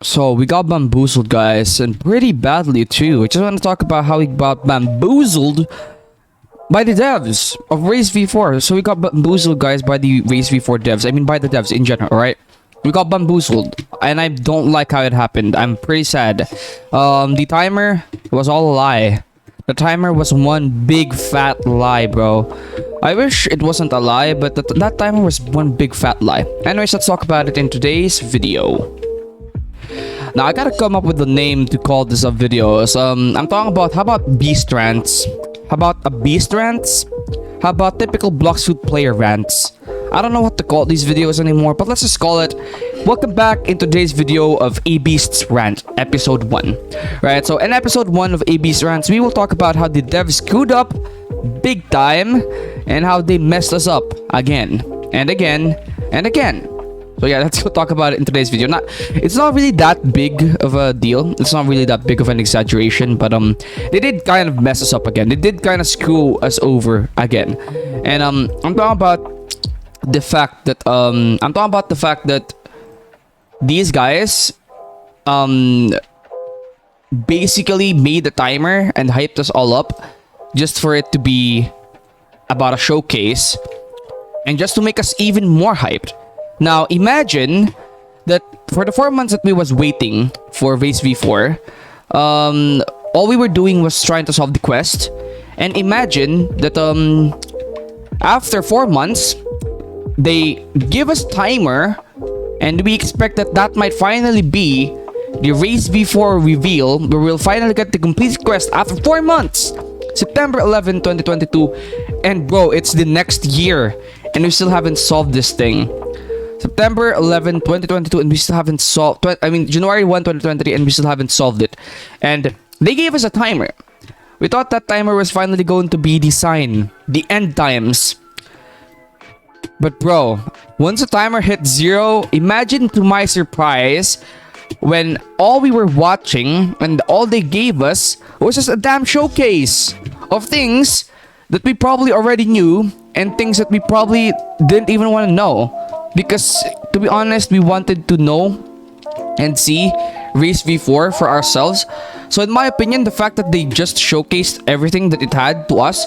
So we got bamboozled, guys, and pretty badly too. I just want to talk about how we got bamboozled by the devs of Race V4. So we got bamboozled, guys, by the Race V4 devs. I mean, by the devs in general, right? We got bamboozled, and I don't like how it happened. I'm pretty sad. The timer was all a lie. The timer was one big fat lie, bro. I wish it wasn't a lie, but that timer was one big fat lie. Anyways, let's talk about it in today's video. Now, I gotta come up with a name to call this a video. I'm talking about, how about beast rants? How about a beast rants? How about typical Bloxfoot player rants? I don't know what to call these videos anymore, but let's just call it welcome back in today's video of A Beast's Rant, episode 1. Right, so in episode 1 of A Beast's Rants, we will talk about how the devs screwed up big time and how they messed us up again and again and again. So yeah, let's go talk about it in today's video. It's not really that big of a deal. It's not really that big of an exaggeration, but they did kind of mess us up again. They did kind of screw us over again. And I'm talking about the fact that these guys basically made the timer and hyped us all up just for it to be about a showcase and just to make us even more hyped. Now, imagine that for the 4 months that we was waiting for Race V4, all we were doing was trying to solve the quest. And imagine that after 4 months, they give us timer, and we expect that might finally be the Race V4 reveal, where we'll finally get the complete quest after 4 months. September 11, 2022. And bro, it's the next year, and we still haven't solved this thing. September 11, 2022, and we still haven't solved... January 1, 2023, and we still haven't solved it. And they gave us a timer. We thought that timer was finally going to be the sign, the end times. But bro, once the timer hit 0, imagine to my surprise when all we were watching and all they gave us was just a damn showcase of things that we probably already knew and things that we probably didn't even want to know. Because, to be honest, we wanted to know and see Race V4 for ourselves. So in my opinion, the fact that they just showcased everything that it had to us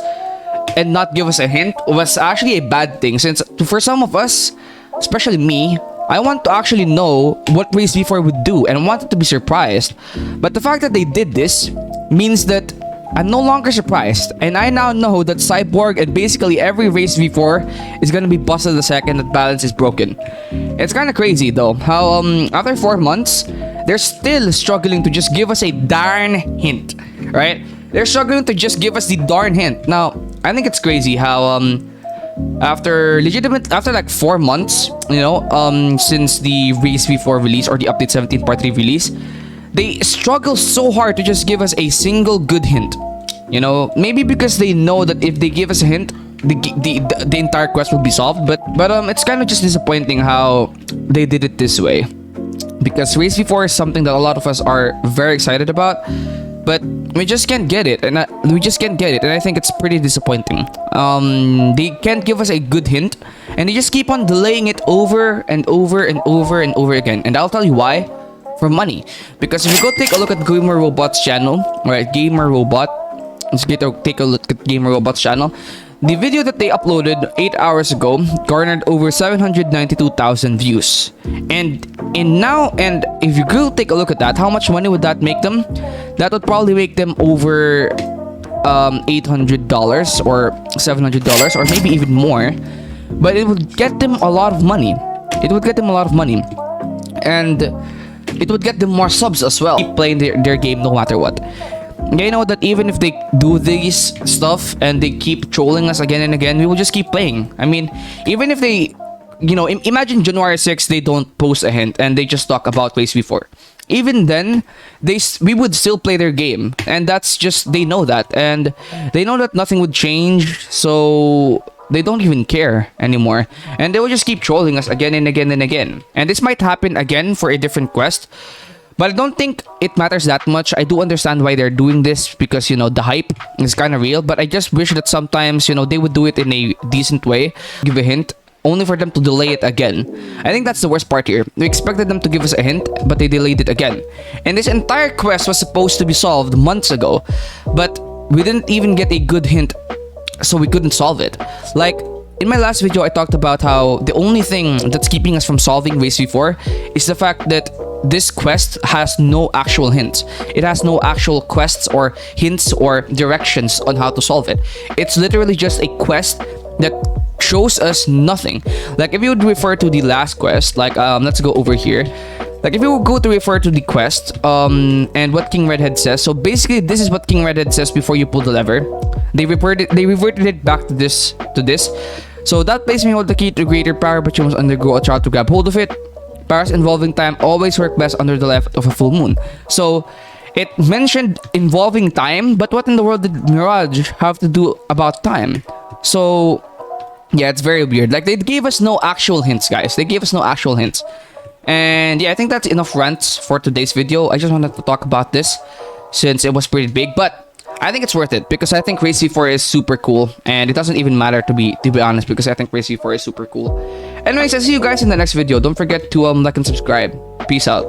and not give us a hint was actually a bad thing. Since for some of us, especially me, I want to actually know what Race V4 would do and wanted to be surprised. But the fact that they did this means that I'm no longer surprised, and I now know that Cyborg and basically every Race V4 is gonna be busted the second that balance is broken. It's kind of crazy though, how after 4 months, they're still struggling to just give us a darn hint, right? They're struggling to just give us the darn hint. Now, I think it's crazy how after like 4 months, since the Race V4 release or the Update 17 Part 3 release, they struggle so hard to just give us a single good hint. Maybe because they know that if they give us a hint, the entire quest will be solved. But it's kind of just disappointing how they did it this way. Because Race V4 is something that a lot of us are very excited about, but we just can't get it, and I think it's pretty disappointing. They can't give us a good hint, and they just keep on delaying it over and over and over and over again. And I'll tell you why. For money. Because if you go take a look at Gamer Robot's channel, right, Gamer Robot, let's take a look at Gamer Robot's channel. The video that they uploaded 8 hours ago garnered over 792,000 views. And if you go take a look at that, how much money would that make them? That would probably make them over $800 or $700 or maybe even more. But it would get them a lot of money. And it would get them more subs as well. Keep playing their game no matter what. They know that even if they do this stuff and they keep trolling us again and again, we will just keep playing. I mean, even if they, imagine January 6th, they don't post a hint and they just talk about Race V4. Even then, we would still play their game. And that's just, they know that. And they know that nothing would change, so they don't even care anymore, and they will just keep trolling us again and again and again. And this might happen again for a different quest, but I don't think it matters that much. I do understand why they're doing this, because the hype is kind of real, but I just wish that sometimes they would do it in a decent way, give a hint, only for them to delay it again. I think that's the worst part here. We expected them to give us a hint, but they delayed it again. And this entire quest was supposed to be solved months ago, but we didn't even get a good hint, so we couldn't solve it. Like, in my last video, I talked about how the only thing that's keeping us from solving Race V4 is the fact that this quest has no actual hints. It has no actual quests or hints or directions on how to solve it. It's literally just a quest that shows us nothing. Like, if you would refer to the last quest, like, let's go over here. Like, if you would go to refer to the quest, and what King Redhead says. So basically, this is what King Redhead says before you pull the lever. They reverted it back to this. So that place may hold the key to greater power, but you must undergo a trial to grab hold of it. Powers involving time always work best under the light of a full moon. So it mentioned involving time, but what in the world did Mirage have to do about time? So yeah, it's very weird. Like, they gave us no actual hints, guys. They gave us no actual hints. And yeah, I think that's enough rants for today's video. I just wanted to talk about this since it was pretty big, but I think it's worth it because I think Race V4 is super cool, and it doesn't even matter to be honest, because I think Race V4 is super cool. Anyways, I'll see you guys in the next video. Don't forget to like and subscribe. Peace out.